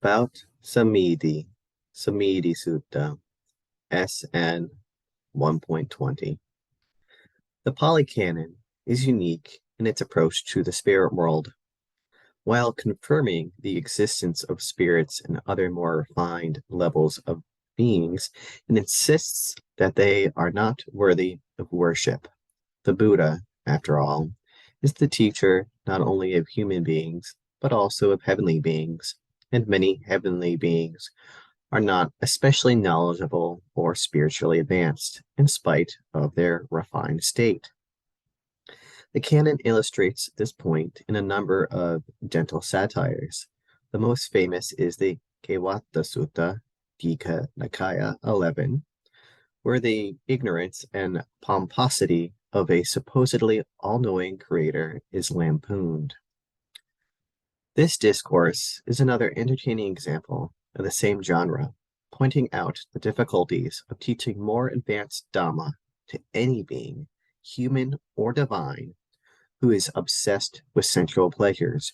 About Samiddhi, Samiddhi Sutta, SN 1.20. The Pali Canon is unique in its approach to the spirit world. While confirming the existence of spirits and other more refined levels of beings, it insists that they are not worthy of worship. The Buddha, after all, is the teacher not only of human beings, but also of heavenly beings, and many heavenly beings are not especially knowledgeable or spiritually advanced, in spite of their refined state. The canon illustrates this point in a number of gentle satires. The most famous is the Kewata Sutta, Dika Nikaya 11, where the ignorance and pomposity of a supposedly all-knowing creator is lampooned. This discourse is another entertaining example of the same genre, pointing out the difficulties of teaching more advanced Dhamma to any being, human or divine, who is obsessed with sensual pleasures.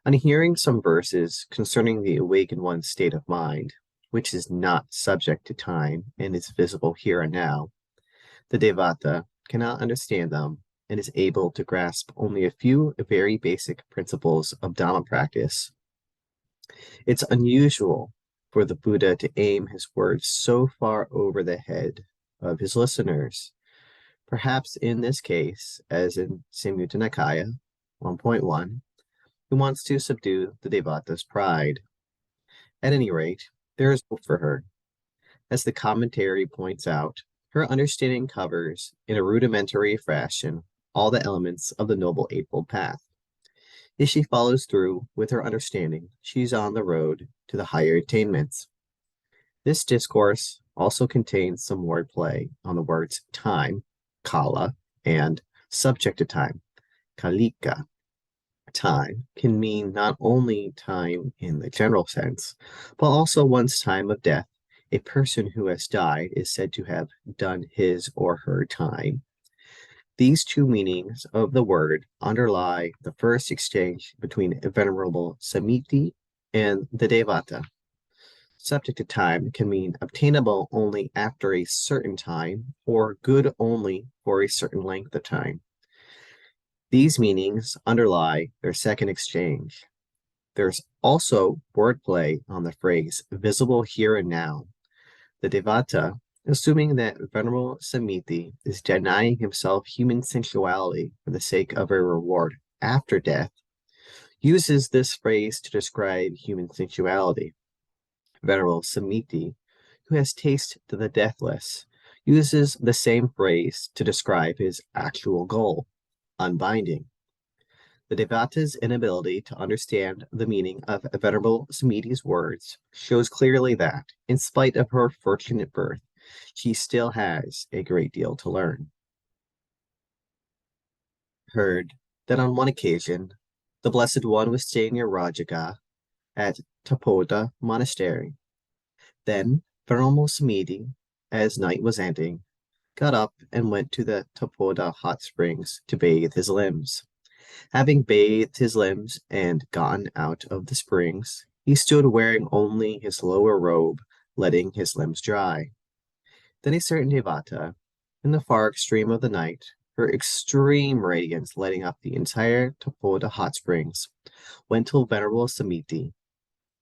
On hearing some verses concerning the awakened one's state of mind, which is not subject to time and is visible here and now, the Devata cannot understand them and is able to grasp only a few very basic principles of Dhamma practice. It's unusual for the Buddha to aim his words so far over the head of his listeners. Perhaps in this case, as in Samyutta Nikaya 1.1, he wants to subdue the Devata's pride. At any rate, there is hope for her. As the commentary points out, her understanding covers, in a rudimentary fashion, all the elements of the Noble Eightfold Path. If she follows through with her understanding, she's on the road to the higher attainments. This discourse also contains some wordplay on the words time, kala, and subject to time, kalika. Time can mean not only time in the general sense, but also one's time of death. A person who has died is said to have done his or her time. These two meanings of the word underlie the first exchange between Venerable Samiddhi and the Devata. Subject to time can mean obtainable only after a certain time or good only for a certain length of time. These meanings underlie their second exchange. There's also wordplay on the phrase visible here and now. The Devata, assuming that Venerable Samiddhi is denying himself human sensuality for the sake of a reward after death, uses this phrase to describe human sensuality. Venerable Samiddhi, who has tasted the deathless, uses the same phrase to describe his actual goal, unbinding. The Devata's inability to understand the meaning of Venerable Samiddhi's words shows clearly that, in spite of her fortunate birth, she still has a great deal to learn. Heard that on one occasion, the Blessed One was staying near Rajaga at Tapoda Monastery. Then Venerable Samiddhi, as night was ending, got up and went to the Tapoda hot springs to bathe his limbs. Having bathed his limbs and gotten out of the springs, he stood wearing only his lower robe, letting his limbs dry. Then a certain Devata, in the far extreme of the night, her extreme radiance lighting up the entire Tapoda hot springs, went to Venerable Samiddhi.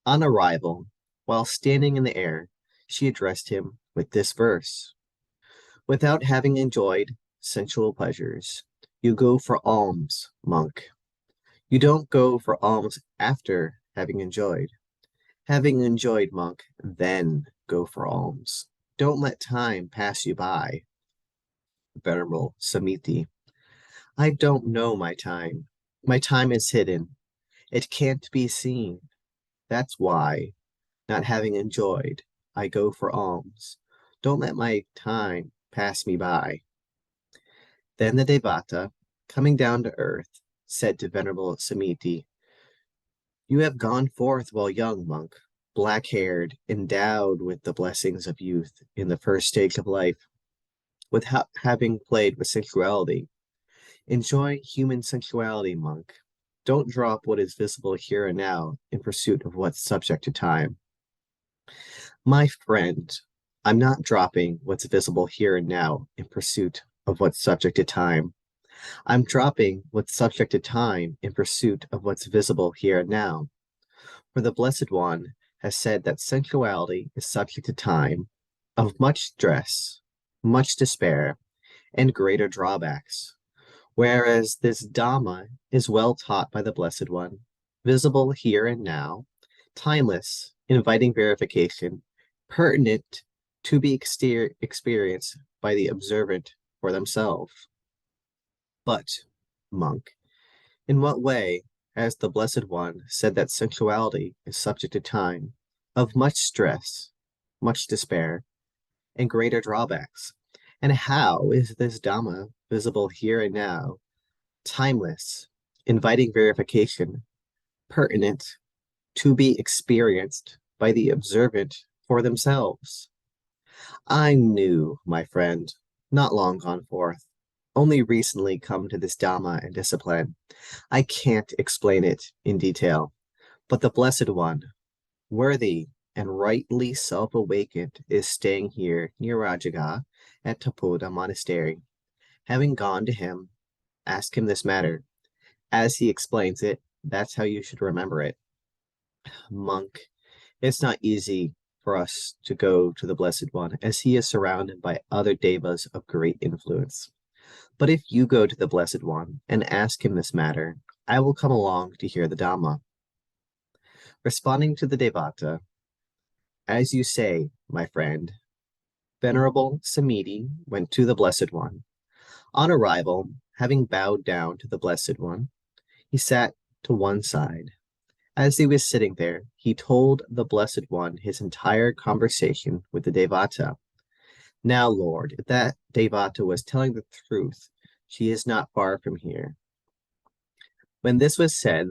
On arrival, while standing in the air, she addressed him with this verse: "Without having enjoyed sensual pleasures, you go for alms, monk. You don't go for alms after having enjoyed. Having enjoyed, monk, then go for alms. Don't let time pass you by." Venerable Samiddhi: "I don't know my time. My time is hidden. It can't be seen. That's why, not having enjoyed, I go for alms. Don't let my time pass me by." Then the Devata, coming down to earth, said to Venerable Samiddhi, "You have gone forth while young, monk, black-haired, endowed with the blessings of youth in the first stage of life, without having played with sensuality. Enjoy human sensuality, monk. Don't drop what is visible here and now in pursuit of what's subject to time. My friend, I'm not dropping what's visible here and now in pursuit of what's subject to time. I'm dropping what's subject to time in pursuit of what's visible here and now. For the Blessed One has said that sensuality is subject to time, of much stress, much despair, and greater drawbacks, whereas this Dhamma is well taught by the Blessed One, visible here and now, timeless, inviting verification, pertinent to be experienced by the observant for themselves. But, monk, in what way has the Blessed One said that sensuality is subject to time, of much stress, much despair, and greater drawbacks? And how is this Dhamma visible here and now, timeless, inviting verification, pertinent to be experienced by the observant for themselves? I'm new, my friend, not long gone forth, only recently come to this Dhamma and discipline. I can't explain it in detail, but the Blessed One, worthy and rightly self-awakened, is staying here near Rajaga at Tapoda Monastery. Having gone to him, ask him this matter. As he explains it, that's how you should remember it. Monk, it's not easy for us to go to the Blessed One, as he is surrounded by other devas of great influence. But if you go to the Blessed One and ask him this matter, I will come along to hear the Dhamma. Responding to the Devata, as you say, my friend, Venerable Samiddhi went to the Blessed One. On arrival, having bowed down to the Blessed One, he sat to one side. As he was sitting there, he told the Blessed One his entire conversation with the Devata. Now, Lord, if that Devata was telling the truth, she is not far from here. When this was said,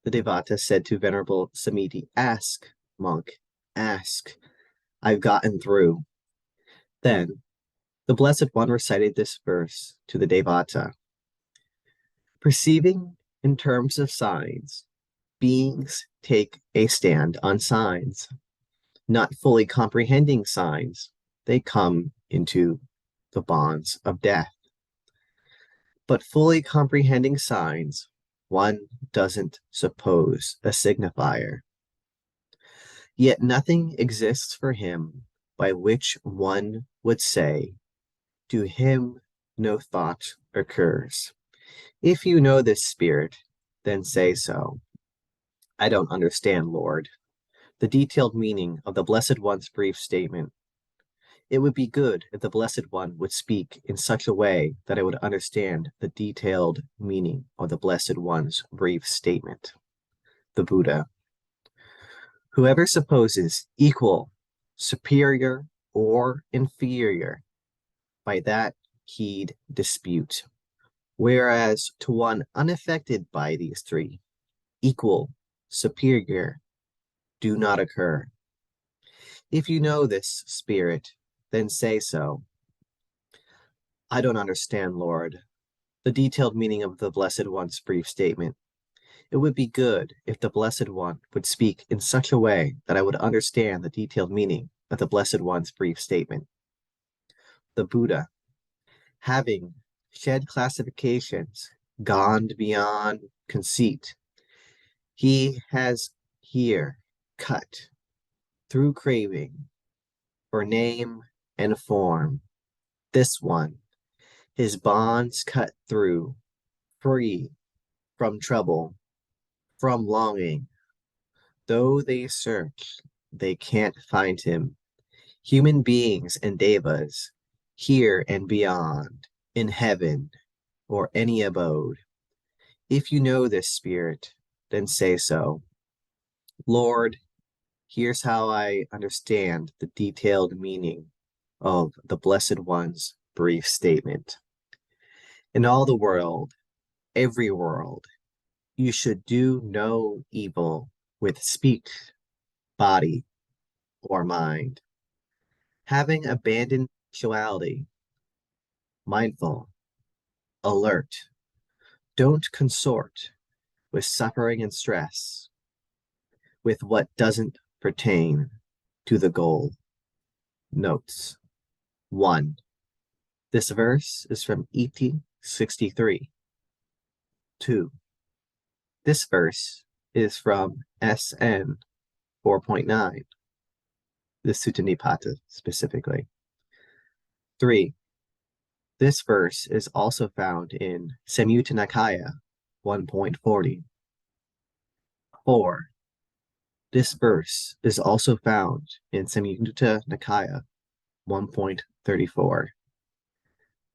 the Devata said to Venerable Samiddhi, ask, monk, ask. I've gotten through. Then the Blessed One recited this verse to the Devata. Perceiving in terms of signs, beings take a stand on signs. Not fully comprehending signs, they come into the bonds of death. But fully comprehending signs, one doesn't suppose a signifier. Yet nothing exists for him by which one would say, to him no thought occurs. If you know this spirit, then say so. I don't understand, Lord, the detailed meaning of the Blessed One's brief statement. It would be good if the Blessed One would speak in such a way that I would understand the detailed meaning of the Blessed One's brief statement. The Buddha. Whoever supposes equal, superior, or inferior, by that he'd dispute. Whereas to one unaffected by these three, equal, superior, do not occur. If you know this spirit, then say so. I don't understand, Lord, the detailed meaning of the Blessed One's brief statement. It would be good if the Blessed One would speak in such a way that I would understand the detailed meaning of the Blessed One's brief statement. The Buddha, having shed classifications, gone beyond conceit, he has here cut through craving for name and form. This one, his bonds cut through, free from trouble, from longing. Though they search, they can't find him. Human beings and devas, here and beyond, in heaven or any abode. If you know this spirit, then say so. Lord, here's how I understand the detailed meaning of the Blessed One's brief statement. In all the world, every world, you should do no evil with speech, body, or mind. Having abandoned sexuality, mindful, alert, don't consort, with suffering and stress, with what doesn't pertain to the goal. Notes. 1. This verse is from Iti 63. 2. This verse is from SN 4.9, the Sutta Nipata specifically. 3. This verse is also found in Samyutta Nikaya 1.40. 4. This verse is also found in Samyutta Nikaya 1.34.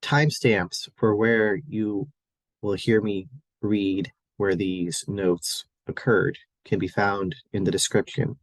Timestamps for where you will hear me read where these notes occurred can be found in the description